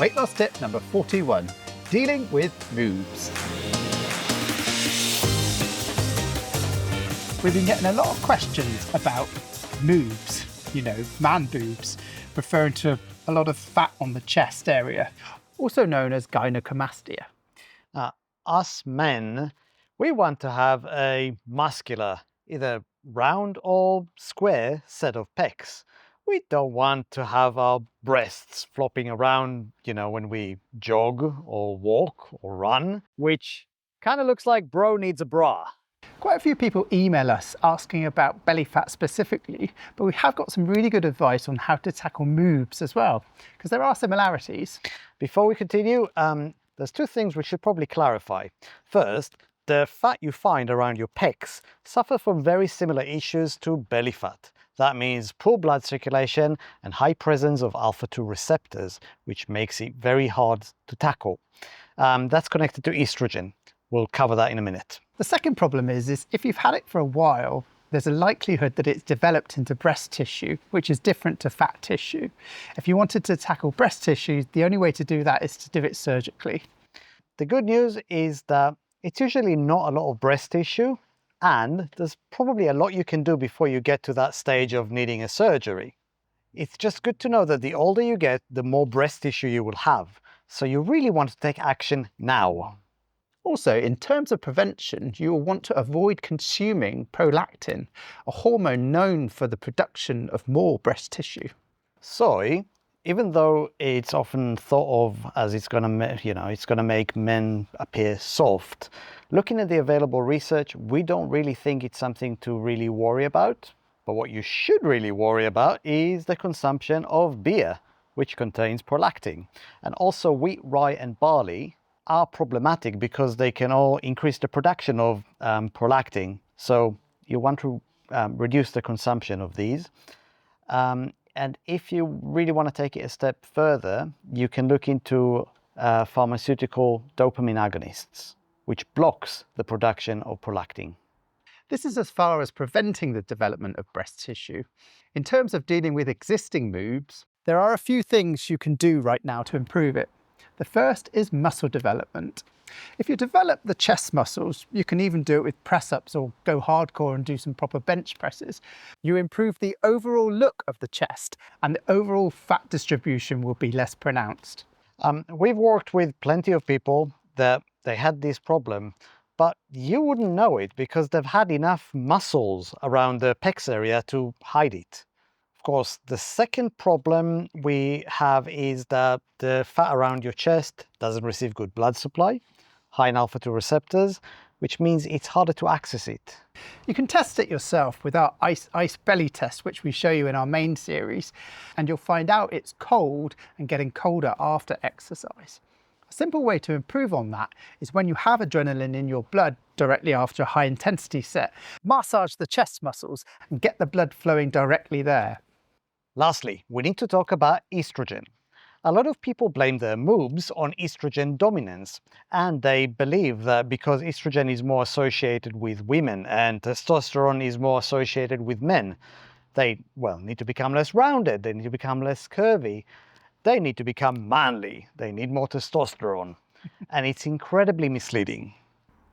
Weight loss tip number 41, dealing with boobs. We've been getting a lot of questions about boobs, man boobs, referring to a lot of fat on the chest area, also known as gynecomastia. Us men, we want to have a muscular, either round or square set of pecs. We don't want to have our breasts flopping around, when we jog or walk or run, which kind of looks like bro needs a bra. Quite a few people email us asking about belly fat specifically, but we have got some really good advice on how to tackle boobs as well, because there are similarities. Before we continue, there's two things we should probably clarify. First, the fat you find around your pecs suffer from very similar issues to belly fat. That means poor blood circulation and high presence of alpha-2 receptors, which makes it very hard to tackle. That's connected to estrogen. We'll cover that in a minute. The second problem is if you've had it for a while, there's a likelihood that it's developed into breast tissue, which is different to fat tissue. If you wanted to tackle breast tissue, the only way to do that is to do it surgically. The good news is that it's usually not a lot of breast tissue, and there's probably a lot you can do before you get to that stage of needing a surgery. It's just good to know that the older you get, the more breast tissue you will have. So you really want to take action now. Also, in terms of prevention, you will want to avoid consuming prolactin, a hormone known for the production of more breast tissue. Soy, even though it's often thought of as it's going to make men appear soft, looking at the available research, we don't really think it's something to really worry about. But what you should really worry about is the consumption of beer, which contains prolactin. And also wheat, rye and barley are problematic because they can all increase the production of prolactin. So you want to reduce the consumption of these. And if you really want to take it a step further, you can look into pharmaceutical dopamine agonists, which blocks the production of prolactin. This is as far as preventing the development of breast tissue. In terms of dealing with existing boobs, there are a few things you can do right now to improve it. The first is muscle development. If you develop the chest muscles, you can even do it with press-ups or go hardcore and do some proper bench presses. You improve the overall look of the chest and the overall fat distribution will be less pronounced. We've worked with plenty of people that they had this problem, but you wouldn't know it because they've had enough muscles around the pecs area to hide it. Of course, the second problem we have is that the fat around your chest doesn't receive good blood supply, high in alpha-2 receptors, which means it's harder to access it. You can test it yourself with our ice belly test, which we show you in our main series, and you'll find out it's cold and getting colder after exercise. A simple way to improve on that is when you have adrenaline in your blood directly after a high intensity set, massage the chest muscles and get the blood flowing directly there. Lastly, we need to talk about estrogen. A lot of people blame their boobs on estrogen dominance, and they believe that because estrogen is more associated with women and testosterone is more associated with men, they, need to become less rounded, they need to become less curvy, they need to become manly, they need more testosterone. And it's incredibly misleading.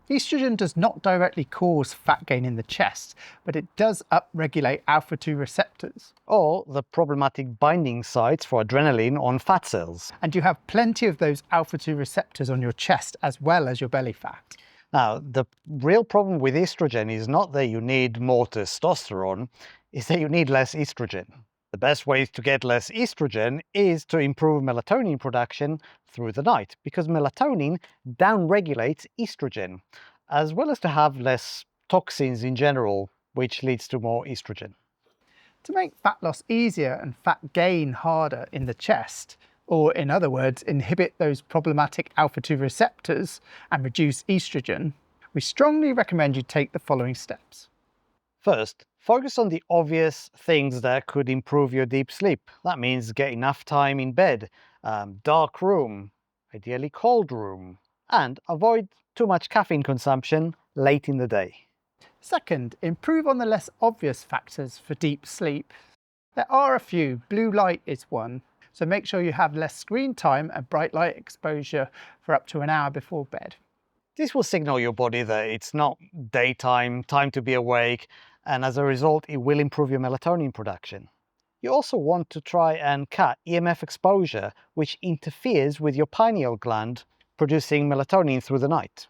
Estrogen does not directly cause fat gain in the chest, but it does upregulate alpha-2 receptors. Or the problematic binding sites for adrenaline on fat cells. And you have plenty of those alpha-2 receptors on your chest as well as your belly fat. Now, the real problem with estrogen is not that you need more testosterone, it's that you need less estrogen. The best way to get less estrogen is to improve melatonin production through the night, because melatonin downregulates estrogen, as well as to have less toxins in general, which leads to more estrogen. To make fat loss easier and fat gain harder in the chest, or in other words, inhibit those problematic alpha-2 receptors and reduce estrogen, we strongly recommend you take the following steps. First, focus on the obvious things that could improve your deep sleep. That means get enough time in bed, dark room, ideally cold room, and avoid too much caffeine consumption late in the day. Second, improve on the less obvious factors for deep sleep. There are a few. Blue light is one. so make sure you have less screen time and bright light exposure for up to an hour before bed. This will signal your body that it's not daytime, time to be awake, and as a result, it will improve your melatonin production. You also want to try and cut EMF exposure, which interferes with your pineal gland producing melatonin through the night.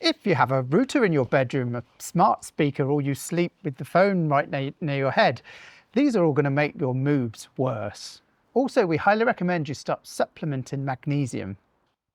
If you have a router in your bedroom, a smart speaker, or you sleep with the phone right near your head, these are all going to make your moves worse. Also, we highly recommend you start supplementing magnesium.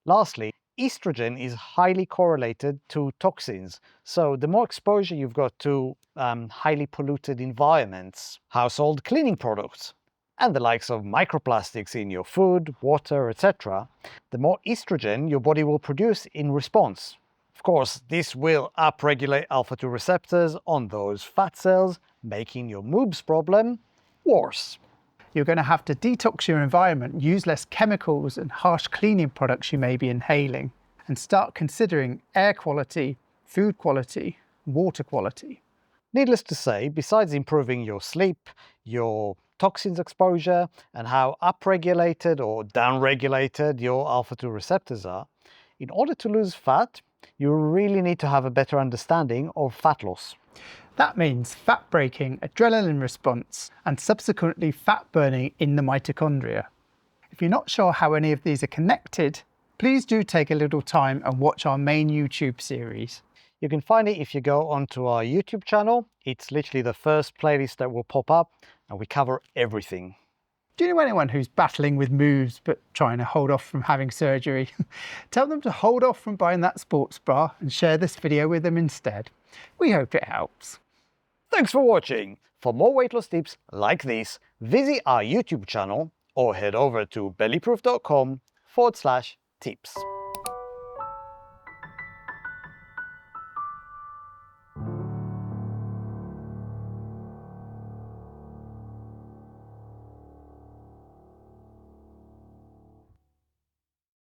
Lastly, estrogen is highly correlated to toxins. So the more exposure you've got to highly polluted environments, household cleaning products, and the likes of microplastics in your food, water, etc., the more estrogen your body will produce in response. Of course, this will upregulate alpha-2 receptors on those fat cells, making your moobs problem worse. You're going to have to detox your environment, use less chemicals and harsh cleaning products you may be inhaling, and start considering air quality, food quality, water quality. Needless to say, besides improving your sleep, your toxins exposure, and how upregulated or downregulated your alpha-2 receptors are, in order to lose fat, you really need to have a better understanding of fat loss. That means fat breaking, adrenaline response, and subsequently fat burning in the mitochondria. If you're not sure how any of these are connected, please do take a little time and watch our main YouTube series. You can find it if you go onto our YouTube channel. It's literally the first playlist that will pop up, and we cover everything. Do you know anyone who's battling with moves but trying to hold off from having surgery? Tell them to hold off from buying that sports bra and share this video with them instead. We hope it helps. Thanks for watching. For more weight loss tips like this, visit our YouTube channel or head over to bellyproof.com/tips.